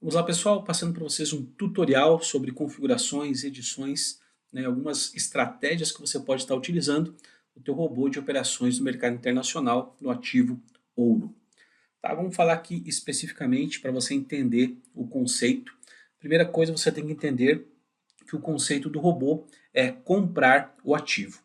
Vamos lá, pessoal, passando para vocês um tutorial sobre configurações, edições, algumas estratégias que você pode estar utilizando no teu robô de operações no mercado internacional no ativo ouro. Tá, vamos falar aqui especificamente para você entender o conceito. Primeira coisa, você tem que entender que o conceito do robô é comprar o ativo.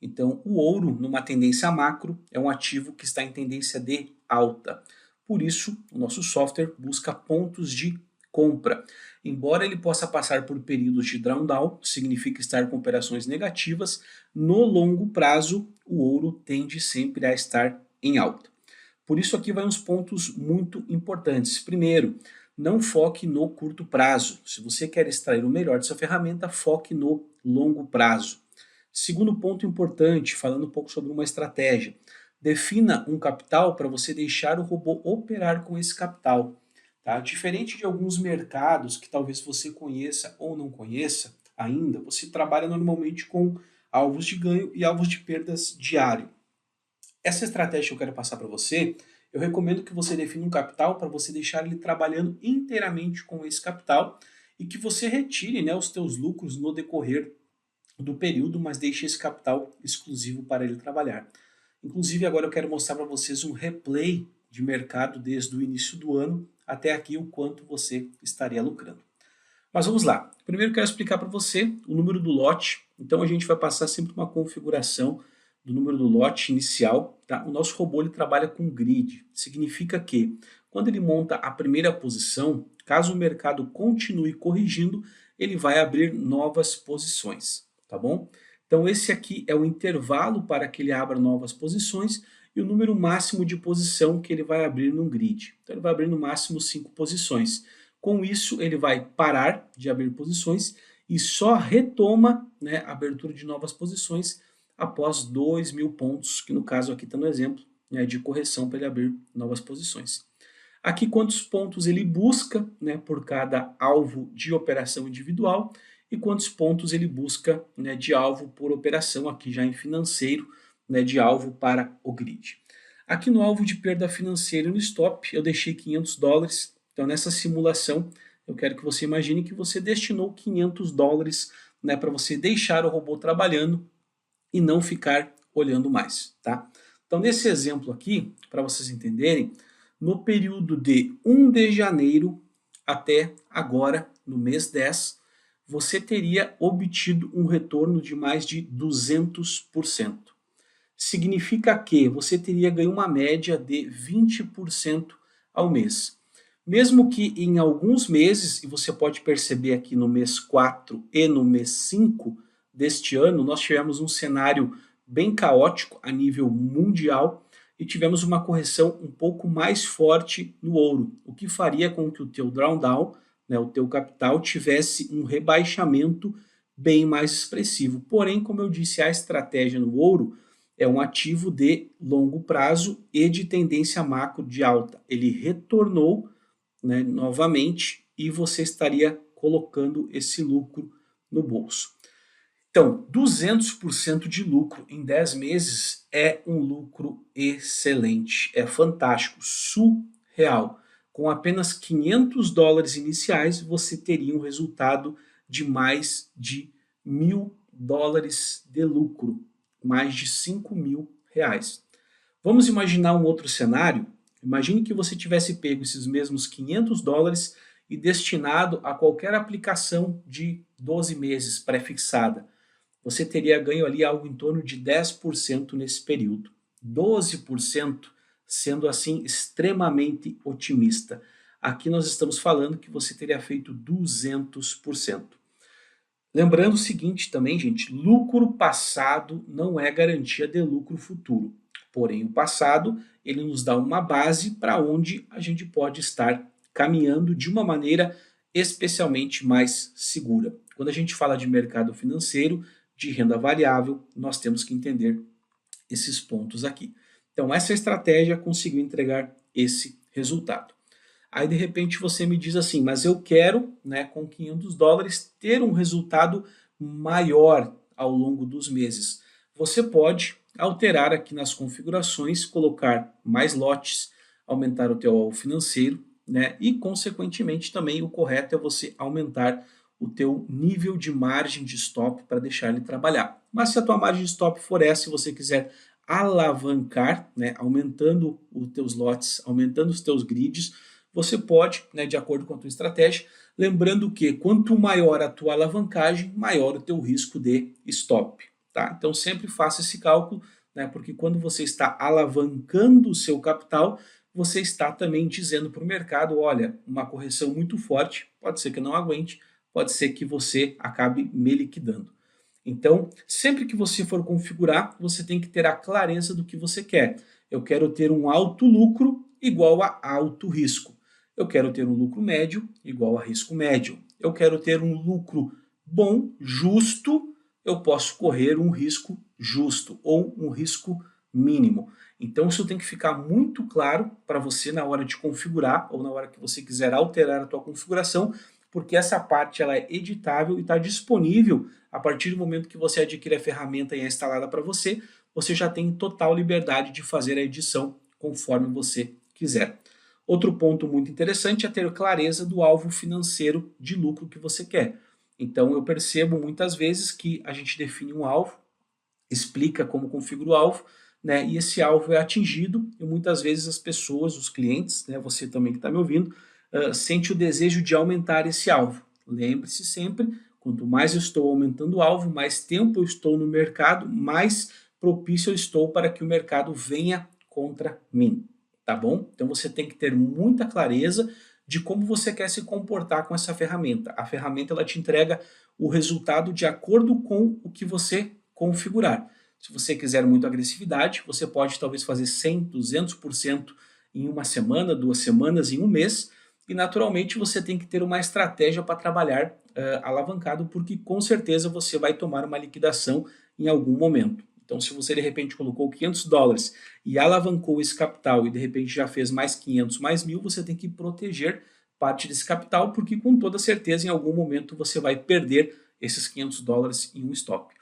Então, o ouro, numa tendência macro, é um ativo que está em tendência de alta. Por isso, o nosso software busca pontos de compra. Embora ele possa passar por períodos de drawdown, significa estar com operações negativas, no longo prazo, o ouro tende sempre a estar em alta. Por isso aqui vai uns pontos muito importantes. Primeiro, não foque no curto prazo. Se você quer extrair o melhor dessa ferramenta, foque no longo prazo. Segundo ponto importante, falando um pouco sobre uma estratégia. Defina um capital para você deixar o robô operar com esse capital. Tá? Diferente de alguns mercados que talvez você conheça ou não conheça ainda, você trabalha normalmente com alvos de ganho e alvos de perdas diário. Essa estratégia que eu quero passar para você, eu recomendo que você defina um capital para você deixar ele trabalhando inteiramente com esse capital e que você retire, os teus lucros no decorrer do período, mas deixe esse capital exclusivo para ele trabalhar. Inclusive, agora eu quero mostrar para vocês um replay de mercado desde o início do ano até aqui, o quanto você estaria lucrando. Mas vamos lá. Primeiro eu quero explicar para você o número do lote. Então a gente vai passar sempre uma configuração do número do lote inicial. Tá? O nosso robô ele trabalha com grid. Significa que quando ele monta a primeira posição, caso o mercado continue corrigindo, ele vai abrir novas posições. Tá bom? Então esse aqui é o intervalo para que ele abra novas posições e o número máximo de posição que ele vai abrir num grid. Então ele vai abrir no máximo 5 posições. Com isso, ele vai parar de abrir posições e só retoma a abertura de novas posições após 2.000 pontos, que no caso aqui está no exemplo de correção para ele abrir novas posições. Aqui quantos pontos ele busca por cada alvo de operação individual e quantos pontos ele busca de alvo por operação, aqui já em financeiro, de alvo para o grid. Aqui no alvo de perda financeira no stop, eu deixei $500. Então, nessa simulação, eu quero que você imagine que você destinou $500 para você deixar o robô trabalhando e não ficar olhando mais. Tá? Então, nesse exemplo aqui, para vocês entenderem, no período de 1 de janeiro até agora, no mês 10, você teria obtido um retorno de mais de 200%. Significa que você teria ganho uma média de 20% ao mês. Mesmo que em alguns meses, e você pode perceber aqui no mês 4 e no mês 5 deste ano, nós tivemos um cenário bem caótico a nível mundial e tivemos uma correção um pouco mais forte no ouro, o que faria com que o teu drawdown, o teu capital, tivesse um rebaixamento bem mais expressivo. Porém, como eu disse, a estratégia no ouro é um ativo de longo prazo e de tendência macro de alta. Ele retornou novamente e você estaria colocando esse lucro no bolso. Então, 200% de lucro em 10 meses é um lucro excelente, é fantástico, surreal. Com apenas $500 iniciais, você teria um resultado de mais de $1.000 de lucro, mais de R$ 5.000. Vamos imaginar um outro cenário? Imagine que você tivesse pego esses mesmos $500 e destinado a qualquer aplicação de 12 meses pré-fixada. Você teria ganho ali algo em torno de 10% nesse período. 12% sendo assim extremamente otimista. Aqui nós estamos falando que você teria feito 200%. Lembrando o seguinte também, gente, lucro passado não é garantia de lucro futuro. Porém, o passado, ele nos dá uma base para onde a gente pode estar caminhando de uma maneira especialmente mais segura. Quando a gente fala de mercado financeiro, de renda variável, nós temos que entender esses pontos aqui. Então, essa estratégia conseguiu entregar esse resultado. Aí, de repente, você me diz assim, mas eu quero, com $500, ter um resultado maior ao longo dos meses. Você pode alterar aqui nas configurações, colocar mais lotes, aumentar o teu alvo financeiro, né? E, consequentemente, também o correto é você aumentar o teu nível de margem de stop para deixar ele trabalhar. Mas se a tua margem de stop for essa e você quiser alavancar, né, aumentando os teus lotes, aumentando os teus grids, você pode, né, de acordo com a tua estratégia, lembrando que quanto maior a tua alavancagem, maior o teu risco de stop. Tá? Então sempre faça esse cálculo, né, porque quando você está alavancando o seu capital, você está também dizendo para o mercado, olha, uma correção muito forte, pode ser que eu não aguente, pode ser que você acabe me liquidando. Então, sempre que você for configurar, você tem que ter a clareza do que você quer. Eu quero ter um alto lucro igual a alto risco. Eu quero ter um lucro médio igual a risco médio. Eu quero ter um lucro bom, justo, eu posso correr um risco justo ou um risco mínimo. Então isso tem que ficar muito claro para você na hora de configurar ou na hora que você quiser alterar a tua configuração, porque essa parte ela é editável e está disponível a partir do momento que você adquire a ferramenta e é instalada para você, você já tem total liberdade de fazer a edição conforme você quiser. Outro ponto muito interessante é ter clareza do alvo financeiro de lucro que você quer. Então eu percebo muitas vezes que a gente define um alvo, explica como configura o alvo, né, e esse alvo é atingido e muitas vezes as pessoas, os clientes, né, você também que está me ouvindo, sente o desejo de aumentar esse alvo. Lembre-se sempre, quanto mais eu estou aumentando o alvo, mais tempo eu estou no mercado, mais propício eu estou para que o mercado venha contra mim, tá bom? Então você tem que ter muita clareza de como você quer se comportar com essa ferramenta. A ferramenta ela te entrega o resultado de acordo com o que você configurar. Se você quiser muita agressividade, você pode talvez fazer 100, 200% em uma semana, 2 semanas, em um mês, e naturalmente você tem que ter uma estratégia para trabalhar alavancado, porque com certeza você vai tomar uma liquidação em algum momento. Então, se você de repente colocou $500 e alavancou esse capital e de repente já fez mais 500, mais 1.000, você tem que proteger parte desse capital, porque com toda certeza em algum momento você vai perder esses $500 em um stop.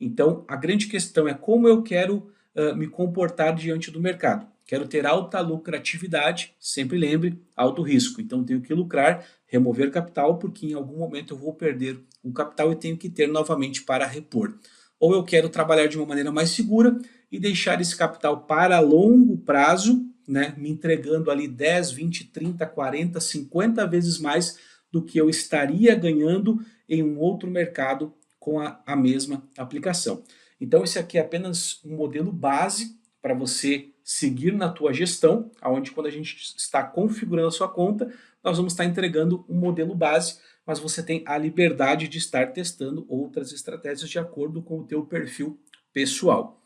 Então, a grande questão é como eu quero me comportar diante do mercado. Quero ter alta lucratividade, sempre lembre, alto risco. Então, tenho que lucrar, remover capital, porque em algum momento eu vou perder o capital e tenho que ter novamente para repor. Ou eu quero trabalhar de uma maneira mais segura e deixar esse capital para longo prazo, né, me entregando ali 10, 20, 30, 40, 50 vezes mais do que eu estaria ganhando em um outro mercado com a mesma aplicação. Então esse aqui é apenas um modelo base para você seguir na tua gestão, onde quando a gente está configurando a sua conta, nós vamos estar entregando um modelo base, mas você tem a liberdade de estar testando outras estratégias de acordo com o teu perfil pessoal.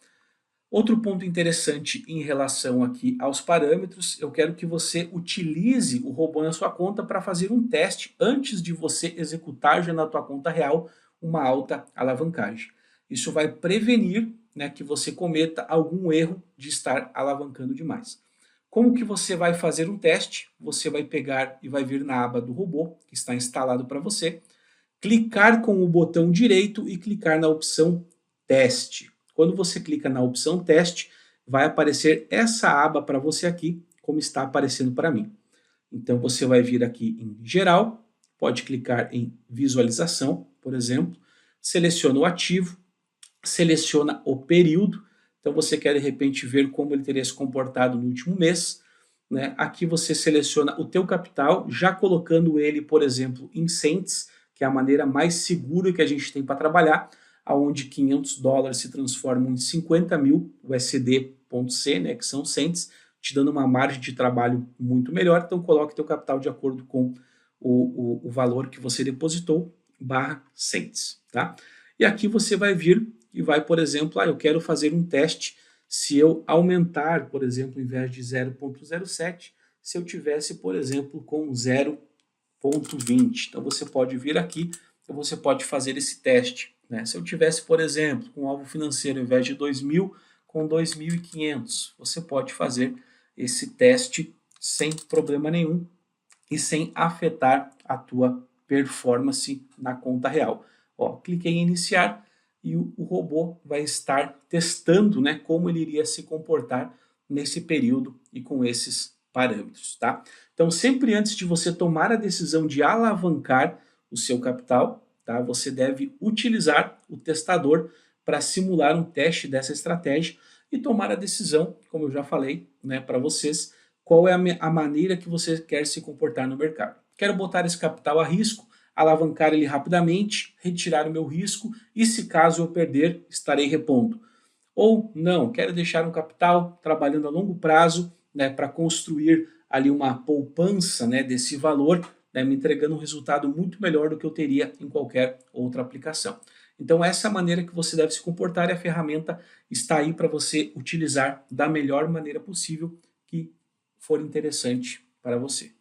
Outro ponto interessante em relação aqui aos parâmetros, eu quero que você utilize o robô na sua conta para fazer um teste antes de você executar já na tua conta real uma alta alavancagem. Isso vai prevenir, né, que você cometa algum erro de estar alavancando demais. Como que você vai fazer um teste? Você vai pegar e vai vir na aba do robô, que está instalado para você, clicar com o botão direito e clicar na opção teste. Quando você clica na opção teste, vai aparecer essa aba para você aqui, como está aparecendo para mim. Então você vai vir aqui em geral, pode clicar em visualização, por exemplo, seleciona o ativo, seleciona o período, então você quer de repente ver como ele teria se comportado no último mês, né? Aqui você seleciona o teu capital, já colocando ele, por exemplo, em cents, que é a maneira mais segura que a gente tem para trabalhar, aonde $500 se transformam em 50.000 USD.C, né, que são cents, te dando uma margem de trabalho muito melhor. Então coloque teu capital de acordo com o valor que você depositou, barra cents, tá? E aqui você vai vir e vai, por exemplo, eu quero fazer um teste se eu aumentar, por exemplo, ao invés de 0,07, se eu tivesse, por exemplo, com 0,20. Então você pode vir aqui e você pode fazer esse teste, né? Se eu tivesse, por exemplo, com um alvo financeiro ao invés de 2.000, com 2.500, você pode fazer esse teste sem problema nenhum e sem afetar a tua performance na conta real. Ó, cliquei em iniciar e o robô vai estar testando, né, como ele iria se comportar nesse período e com esses parâmetros, tá? Então, sempre antes de você tomar a decisão de alavancar o seu capital, tá? Você deve utilizar o testador para simular um teste dessa estratégia e tomar a decisão, como eu já falei, né, para vocês, qual é a maneira que você quer se comportar no mercado. Quero botar esse capital a risco, alavancar ele rapidamente, retirar o meu risco e, se caso eu perder, estarei repondo. Ou não, quero deixar um capital trabalhando a longo prazo, né, para construir ali uma poupança, né, desse valor, né, me entregando um resultado muito melhor do que eu teria em qualquer outra aplicação. Então essa é a maneira que você deve se comportar e a ferramenta está aí para você utilizar da melhor maneira possível que for interessante para você.